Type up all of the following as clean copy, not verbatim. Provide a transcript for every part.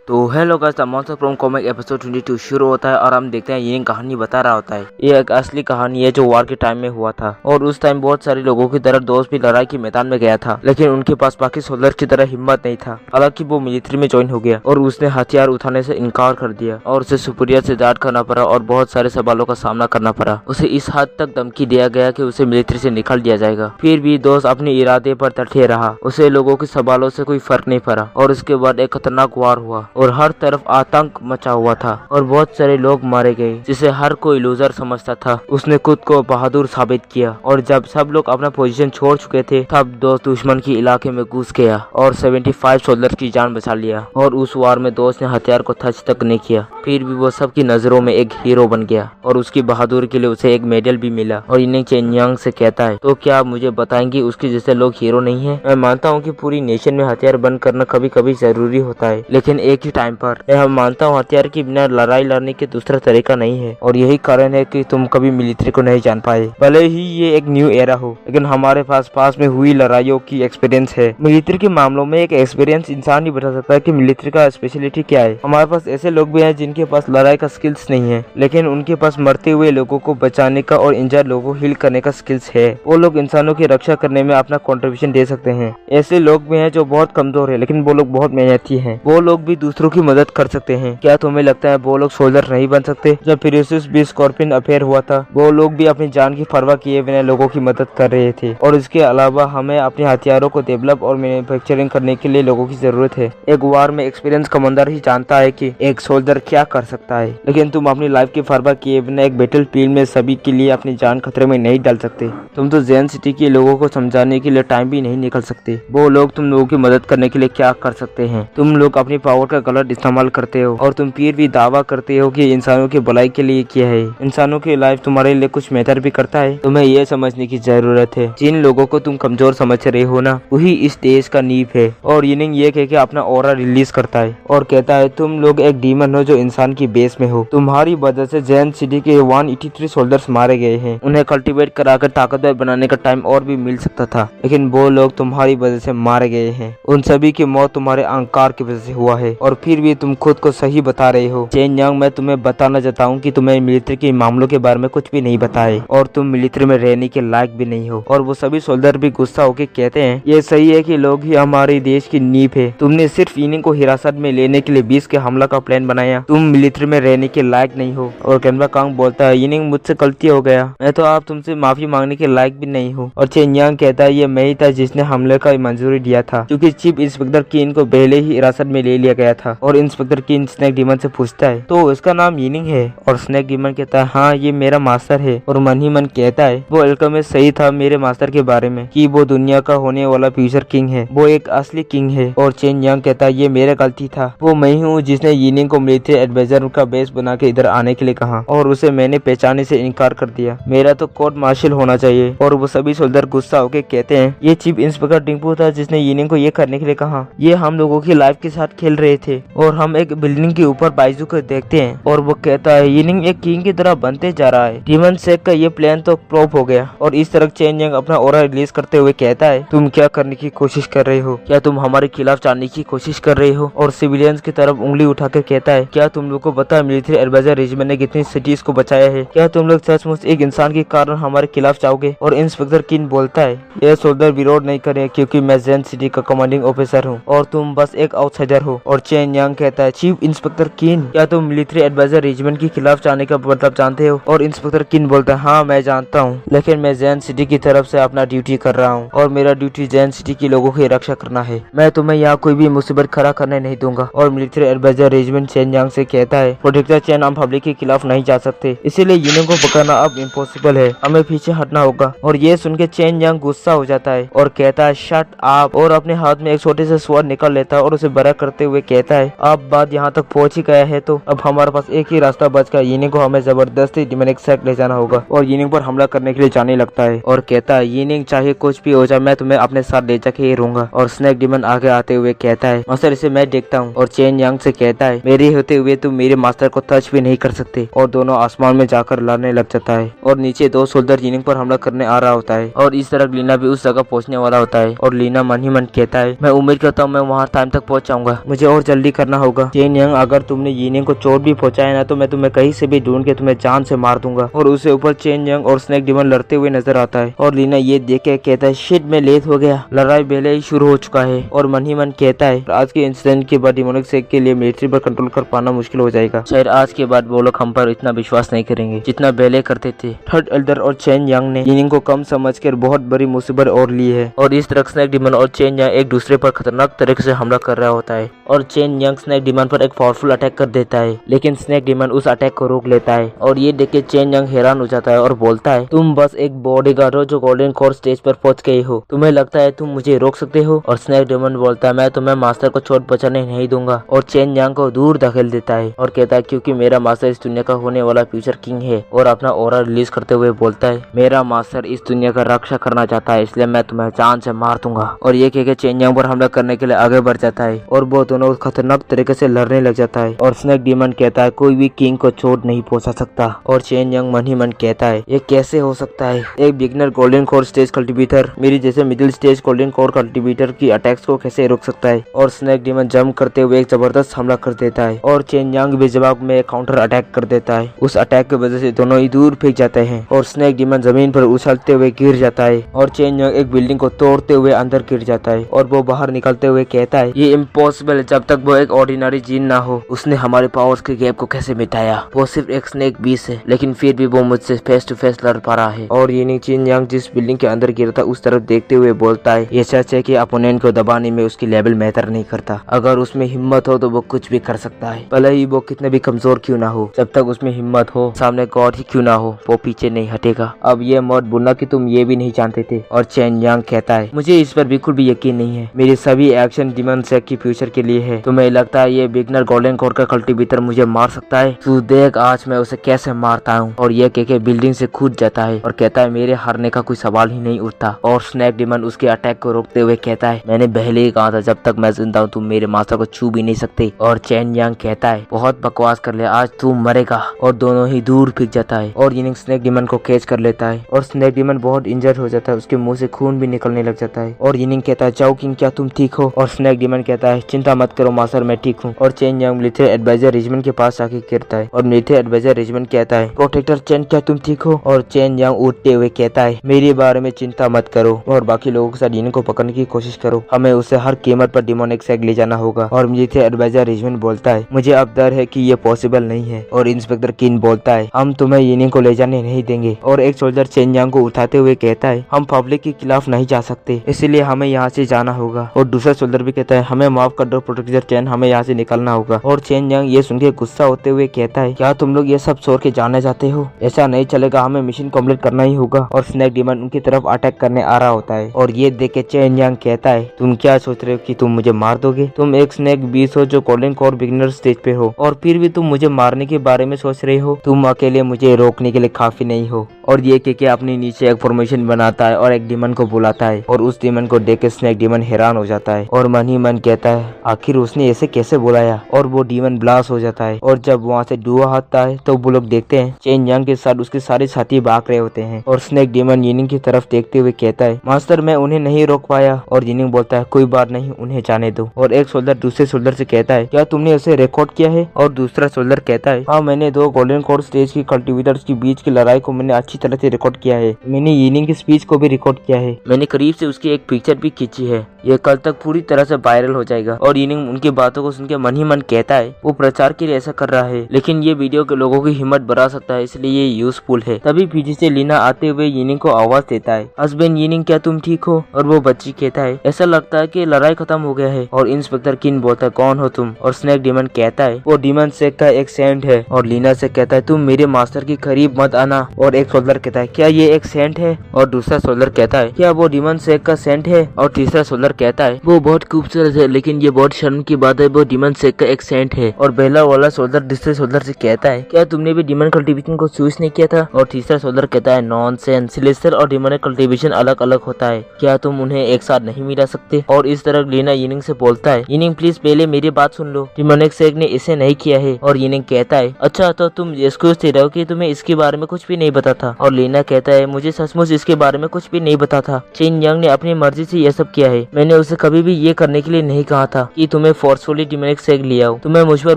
तो hello guys, the monster from comic episode 22 शुरू होता है और हम देखते हैं ये कहानी बता रहा होता है। ये एक असली कहानी है जो वार के टाइम में हुआ था और उस टाइम बहुत सारे लोगों की तरह दोस्त भी लड़ाई के मैदान में गया था, लेकिन उनके पास बाकी सोल्जर की तरह हिम्मत नहीं था। हालांकि वो मिलिट्री में ज्वाइन हो गया और उसने हथियार उठाने से इनकार कर दिया और उसे सुपीरियर से डांट खाना पड़ा और बहुत सारे सवालों का सामना करना पड़ा। उसे इस हद तक धमकी दिया गया कि उसे मिलिट्री से निकाल दिया जाएगा। फिर भी दोस्त अपने इरादे पर डटे रहा। उसे लोगों के सवालों से कोई फर्क नहीं पड़ा और उसके बाद एक खतरनाक वार हुआ और हर तरफ आतंक मचा हुआ था और बहुत सारे लोग मारे गए जिसे हर कोई लूजर समझता था। उसने खुद को बहादुर साबित किया और जब सब लोग अपना पोजीशन छोड़ चुके थे तब दोस्त दुश्मन के इलाके में घुस गया और 75 सोल्जर की जान बचा लिया। और उस वार में दोस्त ने हथियार को टच तक नहीं किया, फिर भी वो सबकी नजरों में एक हीरो बन गया और उसकी बहादुरी के लिए उसे एक मेडल भी मिला। और इन्हें चेन्यांग से कहता है, तो क्या आप मुझे बताएंगे उसके जैसे लोग हीरो नहीं है? मैं मानता हूँ कि पूरी नेशन में हथियार बंद करना कभी कभी जरूरी होता है, लेकिन एक ही टाइम पर। मैं मानता हूँ हथियार के बिना लड़ाई लड़ने के दूसरा तरीका नहीं है और यही कारण है कि तुम कभी मिलिट्री को नहीं जान पाए। भले ही ये एक न्यू एरा हो, लेकिन हमारे पास में हुई लड़ाइयों की एक्सपीरियंस है। मिलिट्री के मामलों में एक एक्सपीरियंस इंसान ही बता सकता है कि मिलिट्री का स्पेशलिटी क्या है। हमारे पास ऐसे लोग भी हैं जिनके पास लड़ाई का स्किल्स नहीं है, लेकिन उनके पास मरते हुए लोगों को बचाने का और इंजर्ड लोगों को हील करने का स्किल्स है। वो लोग इंसानों की रक्षा करने में अपना कंट्रीब्यूशन दे सकते हैं। ऐसे लोग भी हैं जो बहुत कमजोर है, लेकिन वो लोग बहुत मेहनती हैं। वो लोग भी दूसरों की मदद कर सकते हैं। क्या तुम्हें लगता है वो लोग सोल्जर नहीं बन सकते? जब फिरोसिस भी स्कॉर्पियन अफेयर हुआ था, वो लोग भी अपनी जान की परवाह किए बिना लोगों की मदद कर रहे थे। और इसके अलावा हमें अपने हथियारों को डेवलप और मैन्युफैक्चरिंग करने के लिए लोगों की जरूरत है। एक वार में एक्सपीरियंस कमांडर ही जानता है कि एक सोल्जर क्या कर सकता है, लेकिन तुम अपनी लाइफ की परवाह किए बिना एक बैटल फील्ड में सभी के लिए अपनी जान खतरे में नहीं डाल सकते। तुम तो जैन सिटी के लोगों को समझाने के लिए टाइम भी नहीं निकल सकते। वो लोग तुम लोगों की मदद करने के लिए क्या कर सकते हैं? तुम लोग अपनी पावर का गलत इस्तेमाल करते हो और तुम फिर भी दावा करते हो कि इंसानों की भलाई के लिए किया है। इंसानों की लाइफ तुम्हारे लिए कुछ मैटर भी करता है। तुम्हें यह समझने की जरूरत है, जिन लोगों को तुम कमजोर समझ रहे हो ना, वही इस देश का नींव है। और यिनिंग ये कह के अपना ऑरा रिलीज करता है और कहता है, तुम लोग एक डीमन हो जो इंसान की बेस में हो। तुम्हारी वजह से जैन सिटी के 183 सोल्जर्स मारे गए हैं। उन्हें कल्टीवेट कराकर ताकतवर बनाने का टाइम और भी मिल सकता था, लेकिन वो लोग तुम्हारी वजह से मारे गए हैं। उन सभी की मौत तुम्हारे अहंकार की वजह से हुआ है और फिर भी तुम खुद को सही बता रहे हो। चेन्यांग, मैं तुम्हें बताना चाहता हूँ कि तुम्हें मिलिट्री के मामलों के बारे में कुछ भी नहीं बताए और तुम मिलिट्री में रहने के लायक भी नहीं हो। और वो सभी सोल्जर भी गुस्सा होकर कहते हैं, ये सही है कि लोग ही हमारे देश की नींव है। तुमने सिर्फ इन्हीं को हिरासत में लेने के लिए 20 के हमला का प्लान बनाया। तुम मिलिट्री में रहने के लायक नहीं हो। और कैनवा कांग बोलता है, इन्हीं मुझसे गलती हो गया, मैं तो आप तुमसे माफी मांगने के लायक भी नहीं हूँ। और चेन्यांग कहता है, ये मैं ही था जिसने हमले का मंजूरी दिया था, क्योंकि चीफ इंस्पेक्टर कीन को पहले ही हिरासत में ले लिया गया था। और इंस्पेक्टर कीन स्नेक डीमन से पूछता है, तो इसका नाम यिनिंग है? और स्नेक डीमन कहता है, हाँ ये मेरा मास्टर है। और मन ही मन कहता है, वो अल्केमिस्ट सही था मेरे मास्टर के बारे में कि वो दुनिया का होने वाला फ्यूचर किंग है, वो एक असली किंग है। और चेन्यांग कहता है, ये मेरा गलती था, वो मैं ही हूँ जिसने यिनिंग को मिलिट्री एडवाइजर का बेस बना के इधर आने के लिए कहा और उसे मैंने पहचाने से इनकार कर दिया। मेरा तो कोर्ट मार्शल होना चाहिए। और वो सभी सोल्जर गुस्सा होकर कहते हैं, ये चीफ इंस्पेक्टर डिंपू था जिसने यिनिंग को ये करने के लिए कहा। ये हम लोगों की लाइफ के साथ खेल रहे थे। और हम एक बिल्डिंग के ऊपर बाइजू को देखते हैं और वो कहता है, यिनिंग एक किंग की तरह बनते जा रहा है। डीमन सेक का ये प्लान तो फ्लॉप हो गया। और इस तरह चेन्यांग अपना ऑरा रिलीज करते हुए कहता है, तुम क्या करने की कोशिश कर रहे हो? क्या तुम हमारे खिलाफ जाने की कोशिश कर रहे हो? और सिविलियंस की तरफ उंगली उठाकर कहता है, क्या तुम लोग को पता है मिलिट्री एडवाइजर रेजिमेंट ने कितनी सिटीज को बचाया है? क्या तुम लोग सचमुच एक इंसान के कारण हमारे खिलाफ जाओगे? और इंस्पेक्टर किन बोलता है, यह सोल्जर विरोध नहीं करे क्योंकि मैं जैन सिटी का कमांडिंग ऑफिसर हूँ और तुम बस एक आउटसाइडर हो। और चेन्यांग कहता है, चीफ इंस्पेक्टर किन, क्या तुम मिलिट्री एडवाइजर रेजिमेंट के खिलाफ जाने का मतलब जानते हो? और इंस्पेक्टर किन बोलता है, हाँ मैं जानता हूँ, लेकिन मैं जैन सिटी की तरफ से अपना ड्यूटी कर रहा हूँ और मेरा ड्यूटी जैन सिटी के लोगों की रक्षा करना है। मैं तुम्हें यहाँ कोई भी मुसीबत खड़ा करने नहीं दूंगा। और मिलिट्री एडवाइजर रेजिमेंट चेन्यांग से कहता है, प्रोटेक्टर चेन हम पब्लिक के खिलाफ नहीं जा सकते, इसीलिए यिनिंग को पकड़ना अब इम्पॉसिबल है, हमें पीछे हटना होगा। और ये सुन के चेन्यांग गुस्सा हो जाता है और कहता है, शट अप। और अपने हाथ में एक छोटे से स्वॉर्ड निकाल लेता है और उसे बड़ा करते हुए कहता है, अब बात यहाँ तक पहुँच ही गया है तो अब हमारे पास एक ही रास्ता बच गया। यिनिंग को हमें जबरदस्ती डिमोनिक सेक्ट ले जाना होगा। और यिनिंग पर हमला करने के लिए जाने लगता है और कहता है, यिनिंग चाहे कुछ भी हो जाए मैं तुम्हें अपने साथ ले जाके ही रहूंगा। और स्नेक डीमन आगे आते हुए कहता है, मास्टर इसे मैं देखता हूँ। और चेन्यांग से कहता है, मेरे होते हुए तुम मेरे मास्टर को टच भी नहीं कर सकते। और दोनों आसमान में जाकर लड़ने लग जाता है और नीचे दो सोल्जर यिनिंग पर हमला करने आ रहा होता है। और इस तरह लीना भी उस जगह पहुंचने वाला होता है और लीना मन ही मन कहता है, मैं उम्मीद करता हूँ मैं वहाँ टाइम तक पहुंच जाऊंगा, मुझे और जल्दी करना होगा। चेन यंग, अगर तुमने यिनिंग को चोट भी पहुंचाया ना तो मैं तुम्हें कहीं से भी ढूंढ के तुम्हें जान से मार दूंगा। और उससे ऊपर चेन यंग और स्नेक डिमन लड़ते हुए नजर आता है और लीना ये देख के कहता है शिट, मैं लेट हो गया, लड़ाई पहले ही शुरू हो चुका है। और मन ही मन कहता है आज के इंसिडेंट के बाद डिमोनिक सेक के लिए मिलिट्री पर कंट्रोल कर पाना मुश्किल हो जाएगा। शायद आज के बाद वो लोग हम पर इतना विश्वास नहीं करेंगे जितना पहले करते थे। थर्ड एल्डर और चेन यंग ने यिनिंग को कम समझकर बहुत बड़ी मुसीबत और ली है और इस तरह स्नेक डिमन और चेन यंग एक दूसरे पर खतरनाक तरीके से हमला कर रहा होता है और चेन यंग स्नेक डिमन पर एक पावरफुल अटैक कर देता है, लेकिन स्नेक डिमन उस अटैक को रोक लेता है। और ये देख के चेन यंग हैरान हो जाता है और बोलता है तुम बस एक बॉडीगार्ड हो जो गोल्डन कोर स्टेज पर पहुंच गए हो, तुम्हें लगता है तुम मुझे रोक सकते हो? और स्नेक डिमन बोलता है मैं तुम्हें मास्टर को चोट बचाने नहीं दूंगा और चेन यंग को दूर धकेल देता है और कहता है क्योंकि मेरा मास्टर इस दुनिया का होने वाला फ्यूचर किंग है। और अपना ऑरा रिलीज करते हुए बोलता है मेरा मास्टर इस दुनिया का रक्षा करना चाहता है, इसलिए मैं तुम्हें जान से मार दूंगा। और ये कह के चेन यंग पर हमला करने के लिए आगे बढ़ जाता है और वो दोनों खतरनाक तरीके से लड़ने लग जाता है। और स्नेक डिमन कहता है कोई भी किंग को चोट नहीं पहुंचा सकता। और चेन यंग मन ही मन कहता है ये कैसे हो सकता है, एक beginner golden core stage cultivator मेरी जैसे middle stage golden core cultivator की अटैक्स को कैसे रोक सकता है? और स्नेक डिमन जंप करते हुए एक जबरदस्त हमला कर देता है और चेन यंग भी जवाब में काउंटर अटैक कर देता है। उस अटैक की वजह से दोनों ही दूर फेंक जाते हैं और स्नेक डिमन जमीन पर उछलते हुए गिर जाता है और चेन यंग एक बिल्डिंग को तोड़ते हुए अंदर गिर जाता है और वो बाहर निकलते हुए कहता है ये इम्पॉसिबल है, जब तक वो एक ऑर्डिनरी जीन ना हो उसने हमारे पावर्स के गैप को कैसे मिटाया? वो सिर्फ एक स्नेक बीस है लेकिन फिर भी वो मुझसे फेस टू फेस लड़ पा रहा है। और यिनिंग चेन यंग जिस बिल्डिंग के अंदर गिरा था उस तरफ देखते हुए बोलता है ये सच है कि अपोनेंट को दबाने में उसकी लेवल मैटर नहीं करता, अगर उसमें हिम्मत हो तो वो कुछ भी कर सकता है, भले ही वो कितने भी कमजोर क्यों ना हो, जब तक उसमें हिम्मत हो सामने गॉड ही क्यों ना हो वो पीछे नहीं हटेगा। अब ये मत बोलना कि तुम ये भी नहीं जानते थे। और चेन यंग कहता है मुझे इस पर बिल्कुल भी यकीन नहीं है, मेरे सभी एक्शन डिमन सेक की फ्यूचर के लिए है, तुम्हें लगता है ये बिगनर गोल्डन कोर का कल्टीवेटर मुझे मार सकता है? तू देख आज मैं उसे कैसे मारता हूँ। और ये कह के बिल्डिंग से कूद जाता है और कहता है मेरे हारने का कोई सवाल ही नहीं उठता। और स्नेक डिमन उसके अटैक को रोकते हुए कहता है मैंने पहले ही कहा था जब तक मैं जिंदा हूँ तुम मेरे मास्टर को छू भी नहीं सकते। और चेन यंग कहता है बहुत बकवास कर ले, आज तू मरेगा। और दोनों ही दूर फेंक जाता है और यिनिंग स्नेक डिमन को कैच कर लेता है और स्नेक डिमन बहुत इंजर्ड हो जाता है, उसके मुंह से खून भी निकलने लग जाता है। और यिनिंग कहता है जाओ किंग क्या तुम ठीक हो? और स्नेक डिमन कहता है चिंता मत करो मास्टर मैं ठीक हूँ। और Chen Yang military adviser regiment के पास आके गिरता है और मिलिट्री एडवाइजर रेजिमेंट कहता है प्रोटेक्टर चेन क्या तुम ठीक हो? और चेन यंग उठते हुए कहता है मेरे बारे में चिंता मत करो और बाकी लोगों के साथ यिनिंग को पकड़ने की कोशिश करो, हमें उसे हर कीमत पर डिमोनिक सेक ले जाना होगा। और मिलिट्री एडवाइजर रेजिमेंट बोलता है मुझे अब डर है कि ये पॉसिबल नहीं है। और इंस्पेक्टर किन बोलता है हम तुम्हें यिनिंग को ले जाने नहीं देंगे। और एक सोल्जर चेन यंग को उठाते हुए कहता है हम पब्लिक के खिलाफ नहीं जा सकते, इसीलिए हमें यहाँ से जाना होगा। और दूसरा सोल्जर भी कहता है हमें माफ कर दो प्रोटेक्टर चेन, हमें यहाँ से निकलना होगा। और चेन यंग ये सुन के गुस्सा होते हुए कहता है क्या तुम लोग ये सब छोड़ के जाने जाते हो? ऐसा नहीं चलेगा, हमें मिशन कंप्लीट करना ही होगा। और स्नेक डिमन उनकी तरफ अटैक करने आ रहा होता है और ये देख के चेन यंग कहता है तुम क्या सोच रहे हो कि तुम मुझे मार दोगे? तुम एक स्नेक बीस हो जो गोल्डन कोर बिगिनर स्टेज पे हो और फिर भी तुम मुझे मारने के बारे में सोच रहे हो, तुम अकेले मुझे रोकने के लिए काफी नहीं हो। और ये के अपने नीचे एक फॉर्मेशन बनाता है और एक डिमन को बुलाता है और उस डिमन को देख के स्नेक डिमन हैरान हो जाता है और मन ही मन कहता है आखिर उसने ऐसे कैसे बुलाया। और वो डिमन ब्लास्ट हो जाता है और जब वहाँ से धुआं आता है तो वो लोग देखते हैं चेन यंग के साथ उसके सारे साथी भाग रहे होते हैं। और स्नेक डिमन यिनिंग की तरफ देखते हुए कहता है मास्टर मैं उन्हें नहीं रोक पाया। और यिनिंग बोलता है कोई बात नहीं, उन्हें जाने दो। और एक सोल्जर दूसरे सोल्जर से कहता है क्या तुमने उसे रिकॉर्ड किया है? और दूसरा सोल्जर कहता है हाँ मैंने दो गोल्डन कोर स्टेज की कल्टीवेटर्स के बीच की लड़ाई को मैंने अच्छी तरह से रिकॉर्ड किया है, मैंने यिनिंग की स्पीच को भी रिकॉर्ड किया है, मैंने करीब से उसकी एक पिक्चर भी खींची है, ये कल तक पूरी तरह से वायरल हो जाएगा। और यिनिंग उनकी बातों को सुन के मन ही मन कहता है वो प्रचार के लिए ऐसा कर रहा है लेकिन ये वीडियो के लोगों की हिम्मत बढ़ा सकता है इसलिए ये यूजफुल है। तभी पीछे से लीना आते हुए यिनिंग को आवाज देता है हस्बैंड यिनिंग क्या तुम ठीक हो? और वो बच्ची कहता है ऐसा लगता है कि लड़ाई खत्म हो गया है। और इंस्पेक्टर किन बोलता है कौन हो तुम? और स्नेक डिमन कहता है वो डिमन सेक का एक सेंट है। और लीना से कहता है तुम मेरे मास्टर के करीब मत आना। और एक सोल्जर कहता है क्या ये एक सेंट है? और दूसरा सोल्जर कहता है क्या वो डिमन सेक का सेंट है? और तीसरा सोल्जर कहता है वो बहुत खूबसूरत है लेकिन ये बहुत शर्म की बात है, वो डिमन सेक का एक सेंट है। और पहला वाला सोल्जर दूसरे सोल्जर से कहता है क्या तुमने भी डिमन कल्टीवेशन को चूज नहीं किया था? और तीसरा सोल्जर कहता है नॉनसेंस, सिलेस्टर और डिमन कल्टीवेशन अलग अलग होता है, क्या तुम उन्हें एक साथ नहीं मिला सकते? और इस तरह लीना यिनिंग से बोलता है यिनिंग प्लीज पहले मेरी बात सुन लो, डिमन सेक ने इसे नहीं किया है। और यिनिंग कहता है अच्छा तो तुम एक्सक्यूज दे रहे हो कि तुम्हें इसके बारे में कुछ भी नहीं पता था? और लीना कहता है मुझे सचमुच इसके बारे में कुछ भी नहीं पता था, चेन यंग ने अपनी मर्जी से यह सब किया है, मैंने उसे कभी भी ये करने के लिए नहीं कहा था कि तुम्हें फोर्सफुली डिमोनिक सेक लिया हो, तुम्हें मुझ पर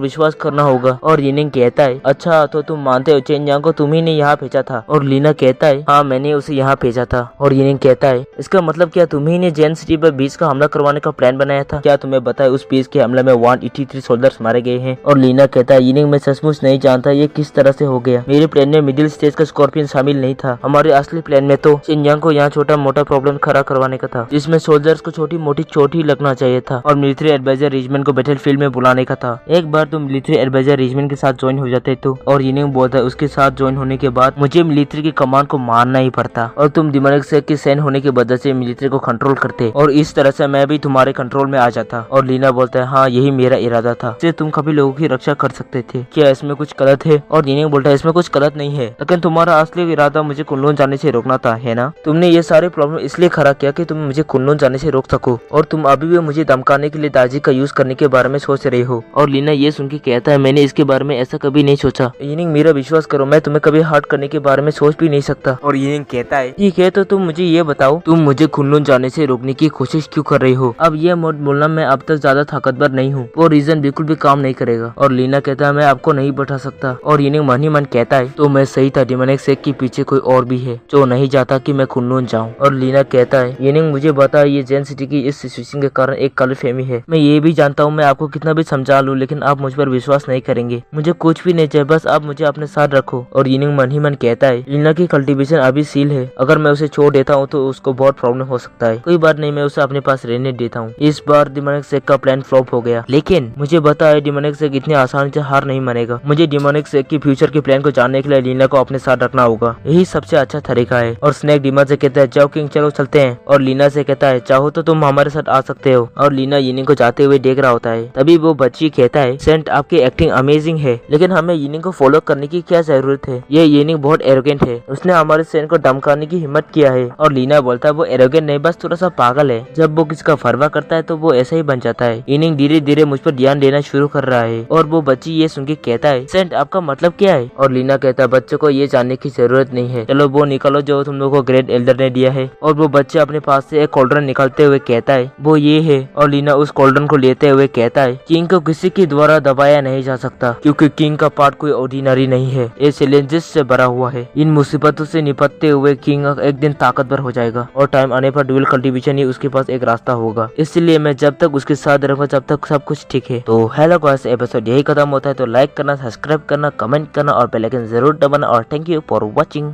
विश्वास करना होगा। और यिनिंग कहता है अच्छा तो तुम मानते हो चेन यांग को तुम ही ने यहाँ भेजा था। और लीना कहता है हाँ मैंने उसे यहाँ भेजा था। और यिनिंग कहता है इसका मतलब क्या तुम ही ने जैन सिटी पर बीच का हमला करवाने का प्लान बनाया था? क्या तुम्हें बताया उस बीच के हमले में 183 सोल्जर्स मारे गए हैं? और लीना कहता है यिनिंग मैं सचमुच नहीं जानता ये किस तरह से हो गया। मेरे प्लान में मिडिल स्टेज का स्कॉर्पियन शामिल नहीं था। हमारे असली प्लान में तो चेन यांग को यहाँ छोटा मोटा प्रॉब्लम खड़ा करवाने का था, जिसमें सोल्जर्स को छोटी मोटी चोट ही लगना चाहिए था और मिलिट्री एडवाइजर रेजिमेंट को बैटलफील्ड में बुलाने का था। एक बार तुम मिलिट्री एडवाइजर रेजिमेंट के साथ ज्वाइन हो जाते तो। और यिनिंग बोलता है उसके साथ ज्वाइन होने के बाद मुझे मिलिट्री की कमांड को मानना ही पड़ता और तुम डिमोनिक सेक की सैन होने की वजह से मिलिट्री को कंट्रोल करते और इस तरह से मैं भी तुम्हारे कंट्रोल में आ जाता। और लीना बोलता है हाँ यही मेरा इरादा था, इससे तुम कभी लोगों की रक्षा कर सकते थे। क्या इसमें कुछ गलत है? और यिनिंग बोलता है इसमें कुछ गलत नहीं है, लेकिन तुम्हारा असली इरादा मुझे कुनलुन जाने से रोकना था, है ना? तुमने ये सारे प्रॉब्लम इसलिए खड़ा किया कि तुम मुझे कुनलुन जाने से रोक सको और तुम अभी भी मुझे धमकाने के लिए दाजी का यूज करने के बारे में सोच रहे हो। और लीना ये सुन के कहता है मैंने इसके बारे में ऐसा कभी नहीं सोचा। यिनिंग मेरा विश्वास करो मैं तुम्हें कभी हर्ट करने के बारे में सोच भी नहीं सकता। और यिनिंग कहता है ठीक है तो तुम मुझे ये बताओ तुम मुझे कुनलुन जाने से रोकने की कोशिश क्यों कर रही हो? अब ये मत बोलना मैं अब तक ज्यादा ताकतवर नहीं हूँ, वो रीजन बिल्कुल भी काम नहीं करेगा। और लीना कहता है मैं आपको नहीं बैठा सकता। और यिनिंग मन ही मन कहता है तो मैं सही था, डिमोनिक सेक के पीछे कोई और भी है जो नहीं चाहता कि मैं कुनलुन जाऊँ। और लीना कहता है यिनिंग मुझे बता ये जैन सिटी की इस सिचुएशन के कारण एक गलतफहमी है। मैं ये भी जानता हूँ मैं आपको कितना भी समझा लूँ लेकिन आप मुझ पर विश्वास नहीं करेंगे। मुझे कुछ भी नहीं चाहिए, बस आप मुझे अपने साथ रखो। और यिनिंग मन ही मन कहता है लीना की कल्टीवेशन अभी सील है, अगर मैं उसे छोड़ देता हूँ तो उसको बहुत प्रॉब्लम हो सकता है। कोई बात नहीं मैं उसे अपने पास रहने देता हूँ। इस बार डिमोनिक सेक का प्लान फ्लॉप हो गया, लेकिन मुझे पता है डिमोनिक सेक इतनी आसानी से हार नहीं मानेगा। मुझे डिमोनिक सेक की फ्यूचर के प्लान को जानने के लिए लीना को अपने साथ रखना होगा, यही सबसे अच्छा तरीका है। और स्नेक डिमा से कहता है जाओ किंग चलो चलते हैं। और लीना से कहता है चाहो तो तुम हमारे साथ आ सकते हो। और लीना यिनिंग को जाते हुए देख रहा होता है। तभी वो बच्ची कहता है सेंट आपकी एक्टिंग अमेजिंग है, लेकिन हमें यिनिंग को फॉलो करने की क्या जरूरत है? ये यिनिंग बहुत एरोगेंट है, उसने हमारे सेंट को धमकाने की हिम्मत किया है। और लीना बोलता है वो एरोगेंट नहीं बस थोड़ा सा पागल है, जब वो किसका फरवा करता है तो वो ऐसा ही बन जाता है। यिनिंग धीरे धीरे मुझ पर ध्यान देना शुरू कर रहा है। और वो बच्ची ये सुन के कहता है सेंट आपका मतलब क्या है? और लीना कहता है बच्चों को ये जानने की जरूरत नहीं है, चलो वो निकालो जो तुम लोगों को ग्रेट एल्डर ने दिया है। और वो बच्चा अपने पास से एक कॉल्ड्रन निकालते हुए कहता है वो ये है। और लीना उस कॉल्ड्रन को लेते हुए कहता है किंग को किसी के द्वारा दबाया नहीं जा सकता, क्योंकि किंग का पार्ट कोई ऑर्डिनरी नहीं है, ये चैलेंजेस से भरा हुआ है। इन मुसीबतों से निपटते हुए किंग एक दिन ताकतवर हो जाएगा और टाइम आने पर ड्यूल कल्टीवेशन ही उसके पास एक रास्ता होगा। इसलिए मैं जब तक उसके साथ रहूंगा जब तक सब कुछ ठीक है। तो हेलो गाइस, एपिसोड यही खत्म होता है। तो लाइक करना, सब्सक्राइब करना, कमेंट करना और बेल आइकन जरूर दबाना। और थैंक यू फॉर वॉचिंग।